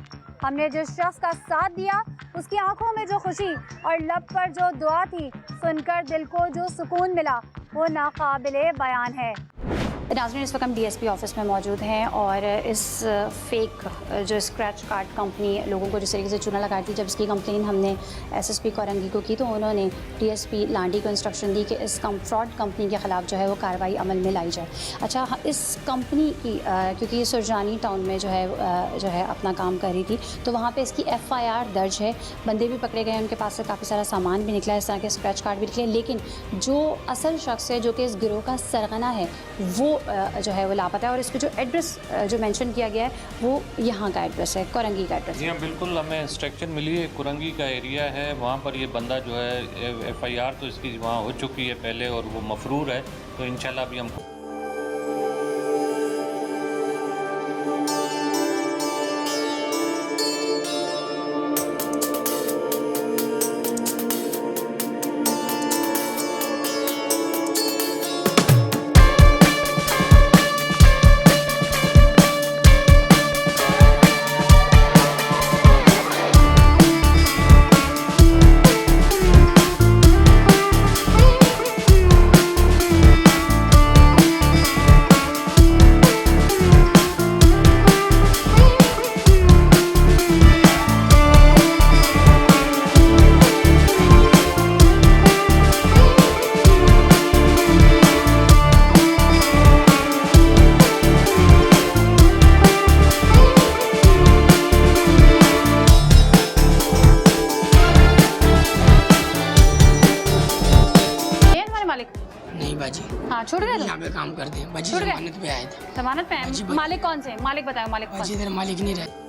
हमने जिस शख्स का साथ दिया, उसकी आंखों में जो खुशी और लब पर जो दुआ थी, सुनकर दिल को जो सुकून मिला, वो नाकाबिले बयान है। नाज़रीन, इस वक्त हम DSP ऑफिस में मौजूद हैं और इस फेक जो स्क्रैच कार्ड कंपनी लोगों को जिस तरीके से चूना लगाई थी, जब इसकी कंप्लेन हमने SSP कोरंगी को की तो उन्होंने DSP लांडी को इंस्ट्रक्शन दी कि इस फ्रॉड कंपनी के ख़िलाफ़ जो है वो कार्रवाई अमल में लाई जाए। अच्छा, इस कंपनी की क्योंकि ये सुरजानी टाउन में जो है अपना काम कर रही थी, तो वहाँ पर इसकी FIR दर्ज है, बंदे भी पकड़े गए, उनके पास से काफ़ी सारा सामान भी निकला, इस तरह के स्क्रैच कार्ड भी निकले, लेकिन जो असल शख्स है जो कि इस गिरोह का सरगना है वो जो है वो लापता है। और इस पर जो एड्रेस जो मेंशन किया गया है वो यहाँ का एड्रेस है, कोरंगी का एड्रेस। जी हाँ, बिल्कुल, हमें इंस्ट्रक्शन मिली है, कोरंगी का एरिया है, वहाँ पर ये बंदा जो है FIR तो इसकी वहाँ हो चुकी है पहले और वो मफरूर है, तो इंशाल्लाह अभी हम काम करते हैं बाजी, छूट गए? जमानत पे आए थे जमानत पे जी, हैं? मालिक कौन से? मालिक बताओ, मालिक कौन? बाजी, इधर मालिक नहीं रहते।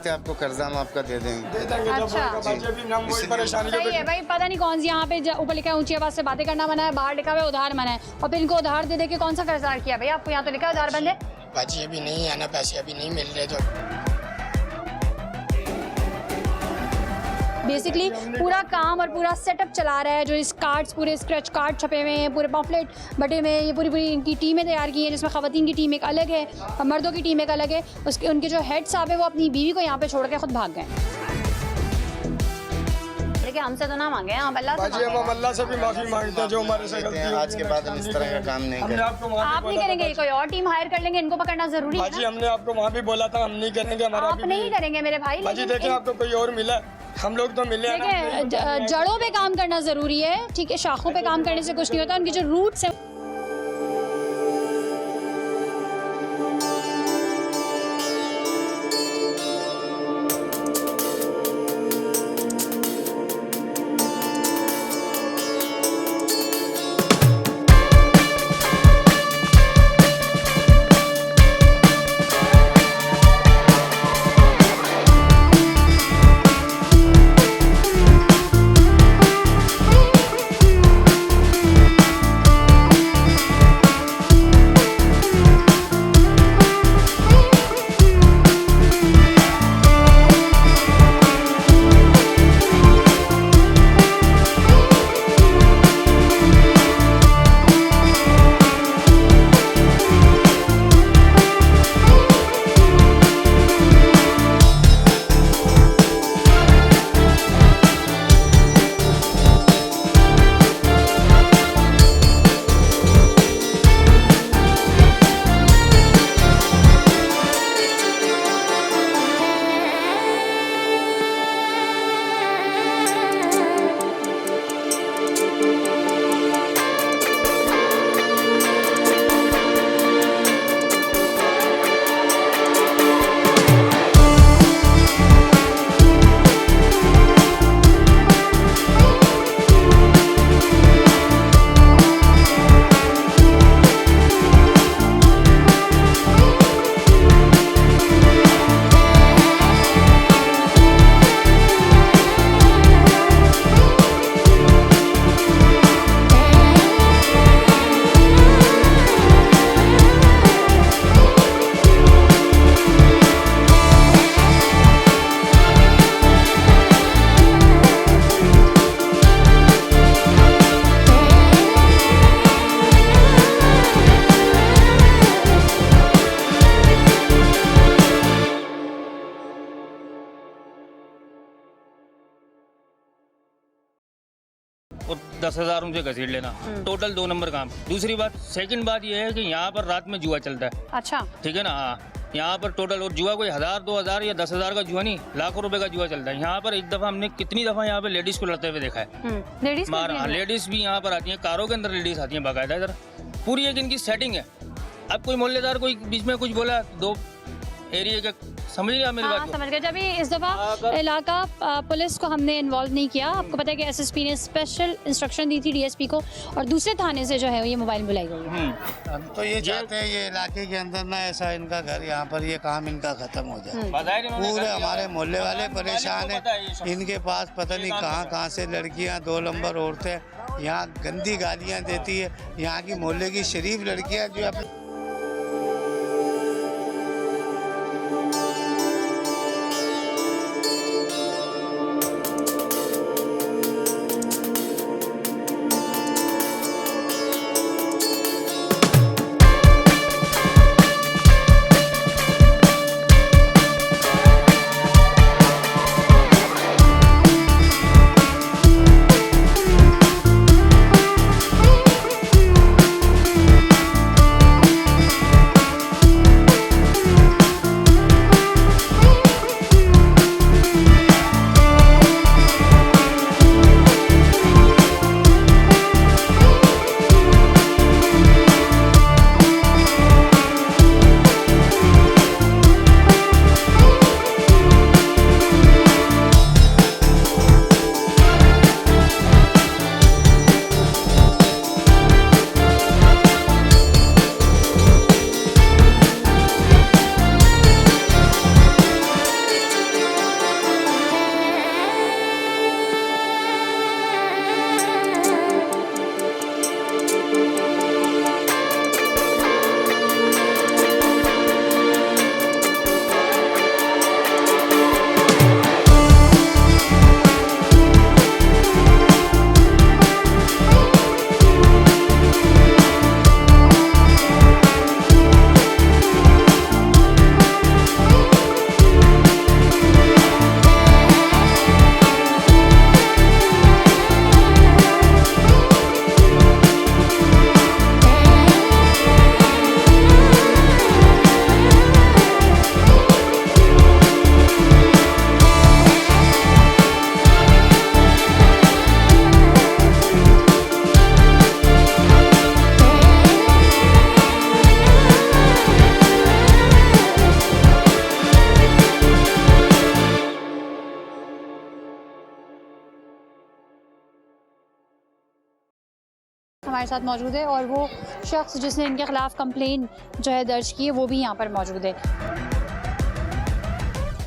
आपको कर्जा हम आपका दे देंगे। अच्छा सही है भाई, पता नहीं कौन सी यहाँ पे ऊपर लिखा है ऊंची आवाज से बातें करना मना है, बाहर लिखा हुआ है उधार मना है, और फिर इनको उधार दे दे के कौन सा कर्जा किया भाई आपको? यहाँ तो लिखा है उधार बंद है। बाजी अभी नहीं आना, पैसे अभी नहीं मिल रहे तो बेसिकली पूरा काम और पूरा सेटअप चला रहा है, जो इस कार्ड्स पूरे स्क्रैच कार्ड छपे हुए हैं, पूरे पॉम्फलेट बटे हुए हैं, ये पूरी इनकी टीमें तैयार की हैं, जिसमें ख़वातीन की टीम एक अलग है और मर्दों की टीम एक अलग है। उसके उनके जो हेड साहब है वो अपनी बीवी को यहाँ पे छोड़ के खुद भाग गए। देखिए हमसे तो ना मांगे हैं, हम अल्लाह से मांगे हैं। हम अल्लाह से भी माफी मांगते हैं जो हमारे से गलती आज के बाद हम इस तरह का काम नहीं करेंगे। आप नहीं करेंगे, कोई और टीम हायर कर लेंगे, इनको पकड़ना जरूरी है ना? हमने आपको वहाँ भी बोला था हम नहीं करेंगे, हमारा आप नहीं करेंगे मेरे भाई, बाजी देखिए आपको कोई और मिला, हम लोग तो मिले हैं ना। देखिए जड़ों पे काम करना जरूरी है, ठीक है, शाखों पे काम करने से कुछ नहीं होता, उनकी जो रूट्स है। और 10,000 उनसे घसीट लेना, टोटल 2 नंबर काम। दूसरी बात, सेकंड बात ये है कि यहाँ पर रात में जुआ चलता है। अच्छा, ठीक है ना। हाँ, यहाँ पर टोटल, और जुआ कोई 1,000 2,000 या 10,000 का जुआ नहीं, लाखों रुपए का जुआ चलता है। यहाँ पर एक दफा हमने कितनी दफा यहाँ पे लेडीज को लड़ते हुए देखा है। लेडीज भी यहाँ पर आती हैं, कारों के अंदर लेडीज आती हैं बाकायदा। इधर पूरी एक इनकी सेटिंग है। अब कोई मोहल्लेदार कोई बीच में कुछ बोला, 2 एरिया का, समझ गया मेरी बात को? समझ गए। जब इस दफ़ा इलाका पुलिस को हमने इन्वॉल्व नहीं किया, आपको पता है कि एसएसपी ने स्पेशल इंस्ट्रक्शन दी थी डीएसपी को, और दूसरे थाने से जो है ये मोबाइल बुलाई गई है। हम तो ये चाहते हैं ये इलाके के अंदर ना ऐसा इनका घर, यहाँ पर ये काम इनका खत्म हो जाए। पूरे हमारे मोहल्ले वाले परेशान हैं, इनके पास पता नहीं कहाँ से लड़कियाँ, 2 नंबर औरतें यहाँ गंदी गालियाँ देती है। यहाँ की मोहल्ले की शरीफ लड़कियाँ जो अपने हमारे साथ मौजूद है, और वो शख्स जिसने इनके खिलाफ कंप्लेन जो है दर्ज की है वो भी यहाँ पर मौजूद है।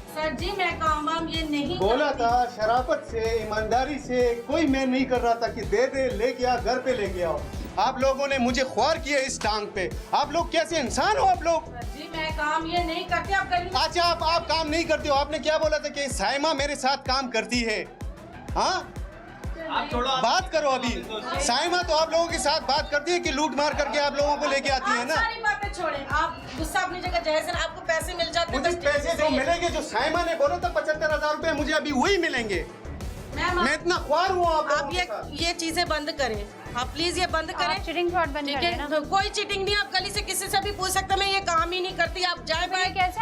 सर जी मैं काम वाम ये नहीं बोला था शराफत से, ईमानदारी से, कोई मैं नहीं कर रहा था कि दे दे लेके आ, घर पे लेके आओ। आप लोगों ने मुझे ख्वार किया इस टांग पे। आप लोग कैसे इंसान हो आप लोग? जी मैं काम ये नहीं करती। आप अच्छा आप काम नहीं करते हो। आपने क्या बोला था कि साइमा मेरे साथ काम करती है? हाँ आप थोड़ा बात करो अभी। साइमा तो आप लोगों के साथ बात करती है कि लूट मार करके आप लोगों को लेके आती है ना। सारी बातें छोड़ें, आप गुस्सा अपनी जगह जायज़ है। आपको पैसे मिल जाते हैं, मुझे पैसे जो मिलेंगे, जो साइमा ने बोला था 75,000 रुपए, मुझे अभी वही मिलेंगे। मैं इतना ख्वार हूँ। आप ये चीजें बंद करें, आप प्लीज ये बंद करें। चीटिंग फ्रॉड बंद करें ना। कोई चीटिंग नहीं, आप गली से किसी से भी पूछ सकते। मैं ये काम ही नहीं करती। आप जाए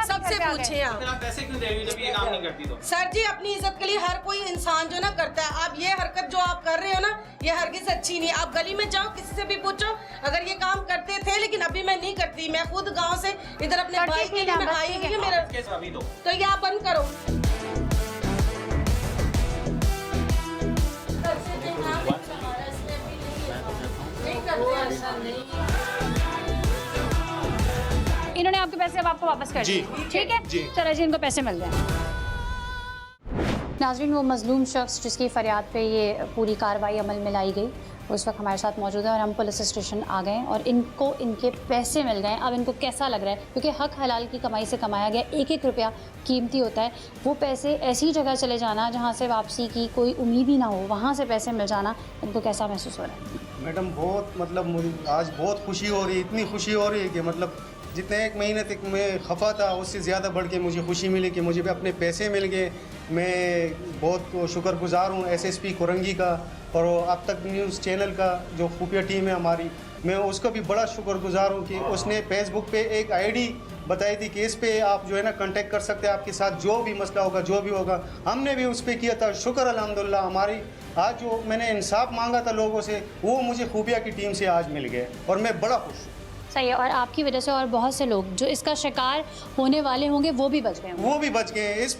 सबसे पूछे। आप पैसे क्यों दे रही हो जब ये काम नहीं करती तो? सर जी अपनी इज्जत के लिए हर कोई इंसान जो ना करता है। आप ये हरकत जो आप कर रहे हो ना, ये हरगिज अच्छी नहीं। आप गली में जाओ, किसी से भी पूछो, अगर ये काम करते थे, लेकिन अभी मैं नहीं करती। मैं खुद गाँव से इधर अपने भाई के लिए मैं आई हुई हूँ। मेरा तो ये आप बंद करो। इन्होंने आपके पैसे अब आपको वापस कर दिए, ठीक है? चलो जी, इनको पैसे मिल गए। नाज़रीन, वो मज़लूम शख्स जिसकी फ़रियाद पे ये पूरी कार्रवाई अमल में लाई गई, उस वक्त हमारे साथ मौजूद है, और हम पुलिस स्टेशन आ गए और इनको इनके पैसे मिल गए। अब इनको कैसा लग रहा है, क्योंकि हक हलाल की कमाई से कमाया गया 1-1 रुपया कीमती होता है। वो पैसे ऐसी जगह चले जाना जहाँ से वापसी की कोई उम्मीद ही ना हो, वहाँ से पैसे मिल जाना, इनको कैसा महसूस हो रहा है? मैडम बहुत मतलब मुझे आज बहुत खुशी हो रही है। इतनी खुशी हो रही है कि मतलब जितने 1 महीने तक मैं खफा था, उससे ज़्यादा बढ़ के मुझे खुशी मिली कि मुझे भी अपने पैसे मिल गए। मैं बहुत शुक्रगुजार हूँ एसएसपी कुरंगी का और अब तक न्यूज़ चैनल का जो खुफिया टीम है हमारी, मैं उसका भी बड़ा शुक्रगुजार हूँ कि उसने फेसबुक पे एक आईडी बताई थी कि इस पे आप जो है ना कांटेक्ट कर सकते हैं, आपके साथ जो भी मसला होगा जो भी होगा। हमने भी उस पर किया था। शुक्र अल्हम्दुलिल्लाह हमारी आज जो मैंने इंसाफ मांगा था लोगों से वो मुझे खुफिया की टीम से आज मिल गए और मैं बड़ा खुश हूँ। सही है, और आपकी वजह से और बहुत से लोग जो इसका शिकार होने वाले होंगे वो भी बच गए होंगे। वो भी बच गए हैं। इस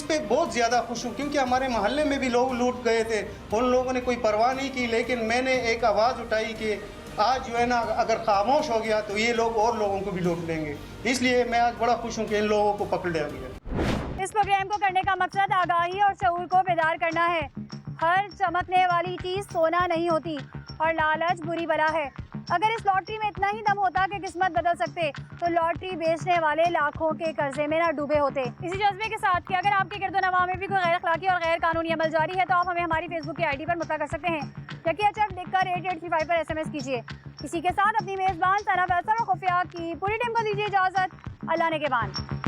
पे बहुत ज़्यादा खुश हूँ क्योंकि हमारे मोहल्ले में भी लोग लूट गए थे, उन लोगों ने कोई परवाह नहीं की, लेकिन मैंने एक आवाज़ उठाई कि आज जो है ना अगर खामोश हो गया तो ये लोग और लोगों को भी लूट लेंगे। इसलिए मैं आज बड़ा खुश हूँ कि इन लोगों को पकड़ लिया गया। इस प्रोग्राम को करने का मकसद आगाही और शऊर को बेदार करना है। हर चमकने वाली चीज़ सोना नहीं होती और लालच बुरी बला है। अगर इस लॉटरी में इतना ही दम होता कि किस्मत बदल सकते तो लॉटरी बेचने वाले लाखों के कर्जे में ना डूबे होते। इसी जज्बे के साथ कि अगर आपके गिरदोनवा में भी कोई गैर अखलाकी और गैर कानूनी अमल जारी है तो आप हमें हमारी फेसबुक की आईडी पर मुतला कर सकते हैं। यकीन लिखकर 8835 पर SMS कीजिए। इसी के साथ अपनी मेज़बान सना फैसल और खुफिया की पूरी टीम को दीजिए इजाज़त। अल्लाह ने के बान।